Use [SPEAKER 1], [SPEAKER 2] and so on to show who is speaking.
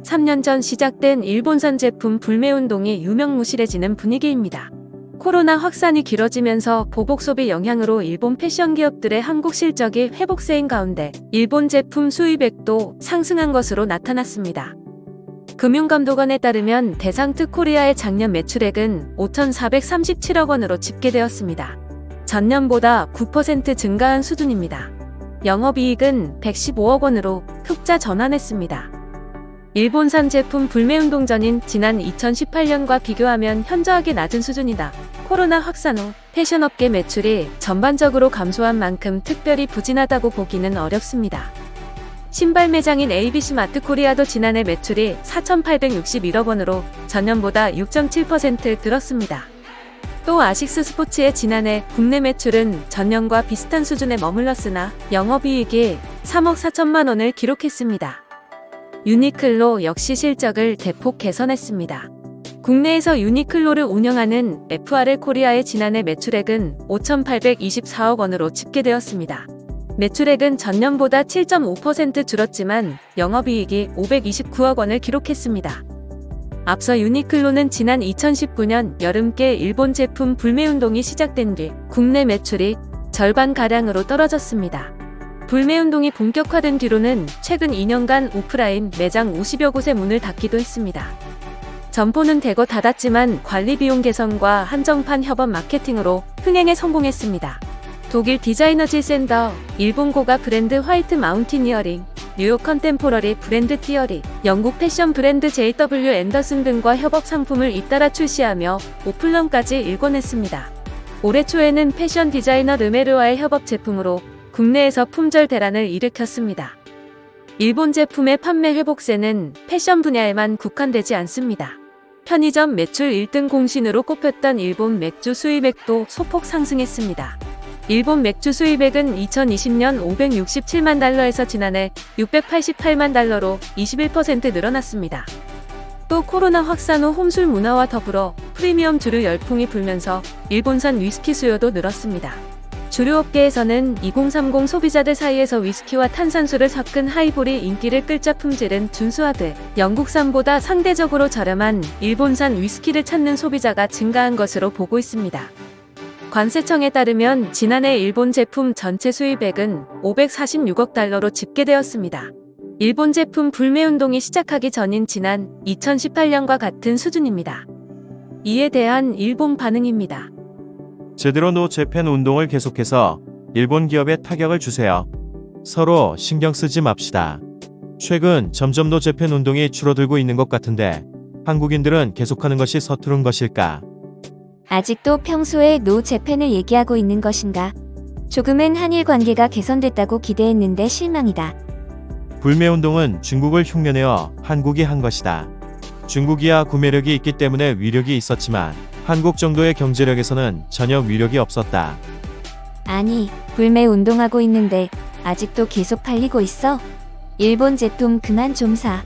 [SPEAKER 1] 3년 전 시작된 일본산 제품 불매운동이 유명무실해지는 분위기입니다. 코로나 확산이 길어지면서 보복 소비 영향으로 일본 패션 기업들의 한국 실적이 회복세인 가운데 일본 제품 수입액도 상승한 것으로 나타났습니다. 금융감독원에 따르면 대상특 코리아의 작년 매출액은 5,437억 원으로 집계되었습니다. 전년보다 9% 증가한 수준입니다. 영업이익은 115억 원으로 흑자 전환했습니다. 일본산 제품 불매운동 전인 지난 2018년과 비교하면 현저하게 낮은 수준이다. 코로나 확산 후 패션업계 매출이 전반적으로 감소한 만큼 특별히 부진하다고 보기는 어렵습니다. 신발 매장인 ABC 마트 코리아도 지난해 매출이 4,861억 원으로 전년보다 6.7% 늘었습니다. 또 아식스 스포츠의 지난해 국내 매출은 전년과 비슷한 수준에 머물렀으나 영업이익이 3억 4천만 원을 기록했습니다. 유니클로 역시 실적을 대폭 개선했습니다. 국내에서 유니클로를 운영하는 FRL 코리아의 지난해 매출액은 5,824억 원으로 집계되었습니다. 매출액은 전년보다 7.5% 줄었지만 영업이익이 529억 원을 기록했습니다. 앞서 유니클로는 지난 2019년 여름께 일본 제품 불매운동이 시작된 뒤 국내 매출이 절반가량으로 떨어졌습니다. 불매운동이 본격화된 뒤로는 최근 2년간 오프라인 매장 50여 곳의 문을 닫기도 했습니다. 점포는 대거 닫았지만 관리 비용 개선과 한정판 협업 마케팅으로 흥행에 성공했습니다. 독일 디자이너즈 센더, 일본 고가 브랜드 화이트 마운티니어링, 뉴욕 컨템포러리 브랜드 띠어리, 영국 패션 브랜드 JW 앤더슨 등과 협업 상품을 잇따라 출시하며 오플런까지 일궈냈습니다. 올해 초에는 패션 디자이너 르메르와의 협업 제품으로 국내에서 품절 대란을 일으켰습니다. 일본 제품의 판매 회복세는 패션 분야에만 국한되지 않습니다. 편의점 매출 1등 공신으로 꼽혔던 일본 맥주 수입액도 소폭 상승했습니다. 일본 맥주 수입액은 2020년 567만 달러에서 지난해 688만 달러로 21% 늘어났습니다. 또 코로나 확산 후 홈술 문화와 더불어 프리미엄 주류 열풍이 불면서 일본산 위스키 수요도 늘었습니다. 주류업계에서는 2030 소비자들 사이에서 위스키와 탄산수를 섞은 하이볼이 인기를 끌자 품질은 준수하되 영국산보다 상대적으로 저렴한 일본산 위스키를 찾는 소비자가 증가한 것으로 보고 있습니다. 관세청에 따르면 지난해 일본 제품 전체 수입액은 546억 달러로 집계되었습니다. 일본 제품 불매운동이 시작하기 전인 지난 2018년과 같은 수준입니다. 이에 대한 일본 반응입니다.
[SPEAKER 2] 제대로 노 재팬 운동을 계속해서 일본 기업에 타격을 주세요. 서로 신경 쓰지 맙시다. 최근 점점 노 재팬 운동이 줄어들고 있는 것 같은데 한국인들은 계속하는 것이 서투른 것일까?
[SPEAKER 3] 아직도 평소에 노 재팬을 얘기하고 있는 것인가? 조금은 한일 관계가 개선됐다고 기대했는데 실망이다.
[SPEAKER 2] 불매운동은 중국을 흉내내어 한국이 한 것이다. 중국이야 구매력이 있기 때문에 위력이 있었지만 한국 정도의 경제력에서는 전혀 위력이 없었다.
[SPEAKER 3] 아니, 불매 운동하고 있는데 아직도 계속 팔리고 있어? 일본 제품 그만 좀 사.